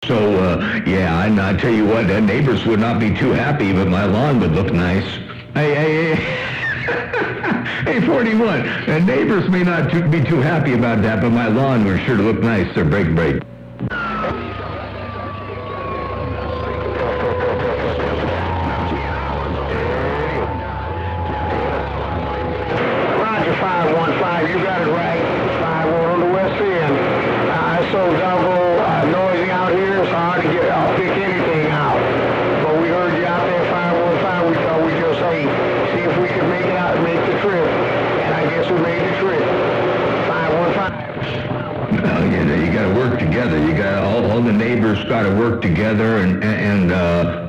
So, yeah, I tell you what, the neighbors would not be too happy, but my lawn would look nice. Hey, hey, 41. The neighbors may not be too happy about that, but my lawn would sure look nice. So break. Roger, 515, you got it right. 51 on the west end. It's so doggone noisy out here, it's hard to pick anything out. But we heard you out there, 515, we thought we'd just say, see if we could make it out and make the trip. And I guess we made the trip. 515. Well, you got to work together. You got all the neighbors got to work together and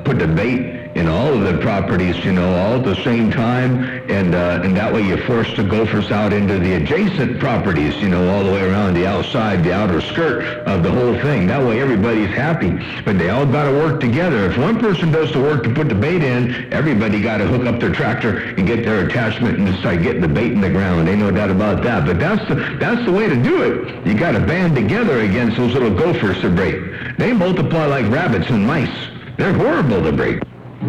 put the bait in all of the properties, all at the same time, and that way you force the gophers out into the adjacent properties, all the way around the outside, the outer skirt of the whole thing. That way everybody's happy, but they all got to work together. If one person does the work to put the bait in, everybody got to hook up their tractor and get their attachment and start getting the bait in the ground. Ain't no doubt about that. But that's the way to do it. You got to band together against those little gophers to break. They multiply like rabbits and mice. They're horrible to break.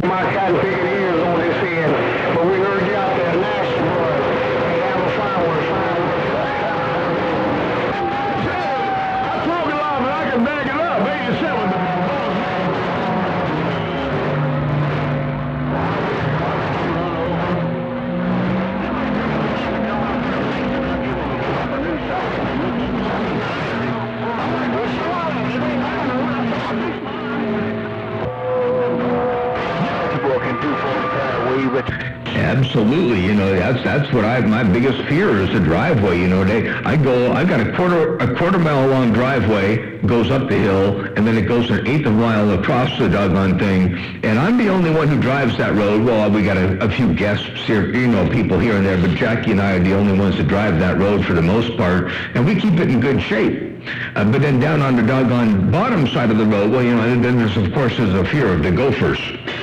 My cotton picking ears on this end, but we heard you out there, Nashville. They have a fireworks. I talk a lot, but I can back it up. 87. Absolutely, that's what my biggest fear is the driveway. I got a quarter mile long driveway, goes up the hill, and then it goes an eighth of a mile across the doggone thing, and I'm the only one who drives that road. Well, we got a few guests here, people here and there, but Jackie and I are the only ones that drive that road for the most part, and we keep it in good shape. But then down on the doggone bottom side of the road, well, then there's a fear of the gophers.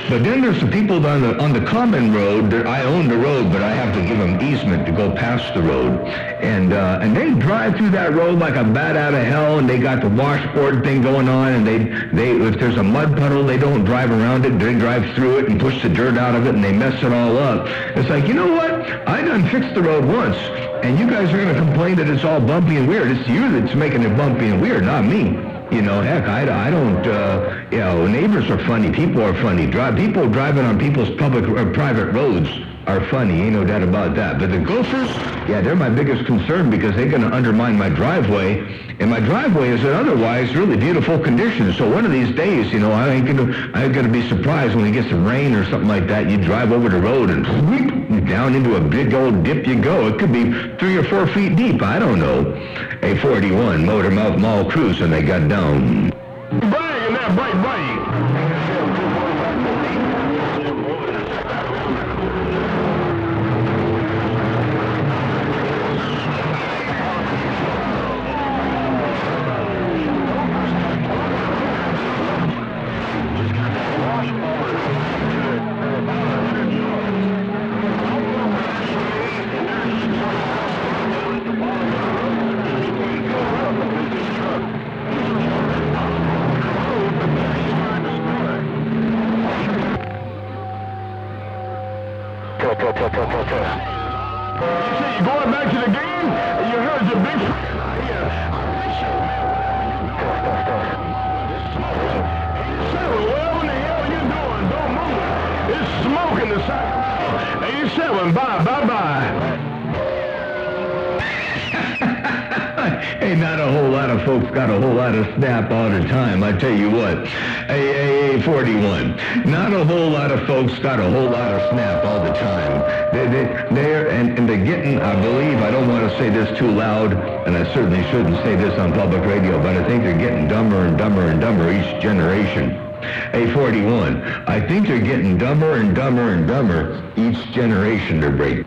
But then there's the people on the common road. I own the road, but I have to give them easement to go past the road. And they drive through that road like a bat out of hell, and they got the washboard thing going on, and they if there's a mud puddle, they don't drive around it. They drive through it and push the dirt out of it, and they mess it all up. It's like, you know what? I done fixed the road once, and you guys are going to complain that it's all bumpy and weird. It's you that's making it bumpy and weird, not me. Heck, I don't, neighbors are funny. People are funny. People driving on people's public or private roads are funny. Ain't no doubt about that. But the gophers, yeah, they're my biggest concern because they're going to undermine my driveway. And my driveway is in otherwise really beautiful condition. So one of these days, I ain't gonna be surprised when we get some rain or something like that. You drive over the road and whoop, down into a big old dip you go. It could be 3 or 4 feet deep. I don't know. A 41 Motormouth Maul cruise, and they got down. Bang, and that bang. You going back to the game? You heard the big... Well, what the hell are you doing? Don't move. It's smoking the side. 87, bye. Hey, not a whole lot of folks got a whole lot of snap all the time. I tell you what. Hey, 41. Not a whole lot of folks got a whole lot of snap all the time. They're getting, I believe, I don't want to say this too loud, and I certainly shouldn't say this on public radio, but I think they're getting dumber and dumber and dumber each generation. Hey, 41. I think they're getting dumber and dumber and dumber each generation they're breaking.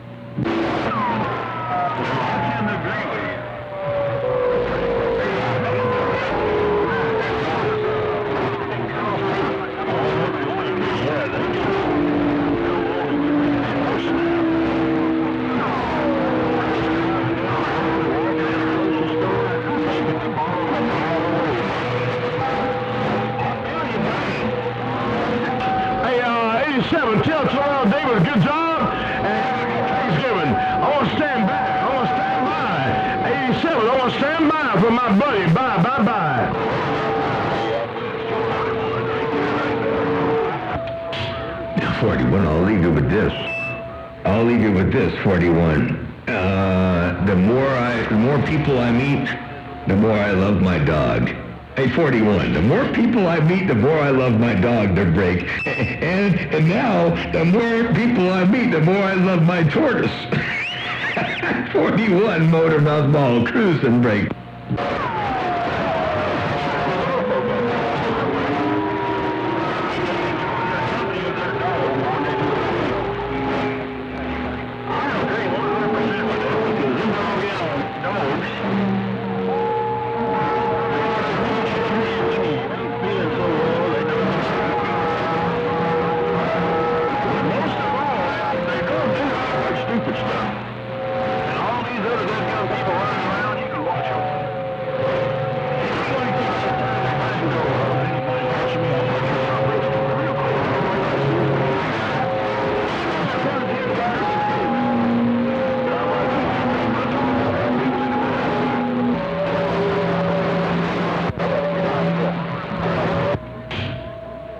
87, tell Terrell Davis, good job, and Thanksgiving. I want to stand back. I want to stand by. 87, I want to stand by for my buddy. Bye, bye, bye. Now, 41, I'll leave you with this. 41. The more people I meet, the more I love my dog. Hey, 41. The more people I meet, the more I love my dog, the break. And now, the more people I meet, the more I love my tortoise. 41, Motormouth, Maul, cruise and break.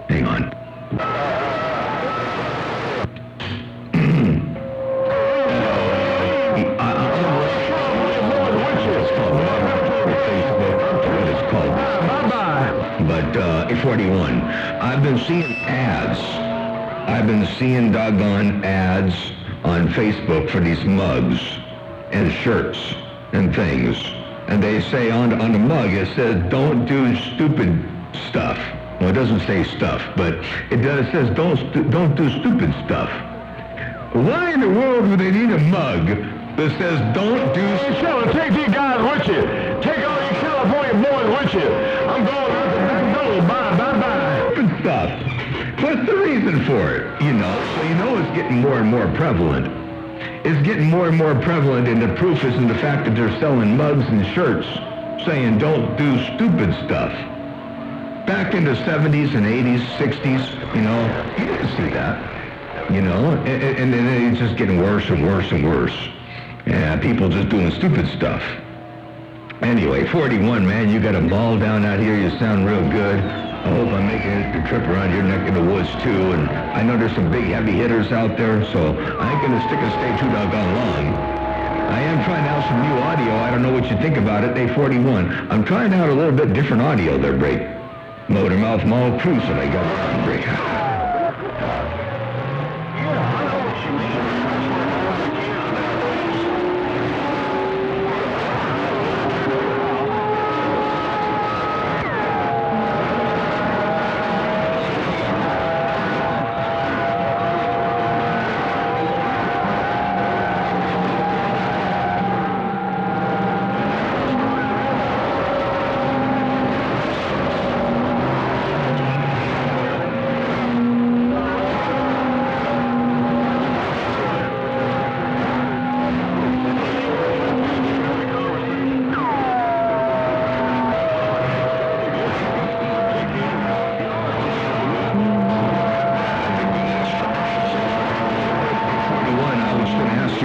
Hang on. But 41. I've been seeing ads. I've been seeing doggone ads on Facebook for these mugs and shirts and things. And they say on the mug, it says, don't do stupid stuff. Well, it doesn't say stuff, but it says don't do stupid stuff. Why in the world would they need a mug that says don't do... Hey, Sheldon, take these guys with you. Take all your California boys with you. I'm going out the back door. Bye, bye, bye. Stupid stuff. What's the reason for it? You know, so you know it's getting more and more prevalent. It's getting more and more prevalent, and the proof is in the fact that they're selling mugs and shirts saying don't do stupid stuff. Back in the 70s and 80s, 60s, you know, you didn't see that, you know, and then it's just getting worse and worse and worse. Yeah, people just doing stupid stuff. Anyway, 41, man, you got a ball down out here. You sound real good. I hope I'm making it the trip around your neck of the woods, too. And I know there's some big heavy hitters out there, so I ain't going to stick and stay too doggone long. I am trying out some new audio. I don't know what you think about it. Day 41. I'm trying out a little bit different audio there, Break. Motormouth, Maul, Cruise, and I got break.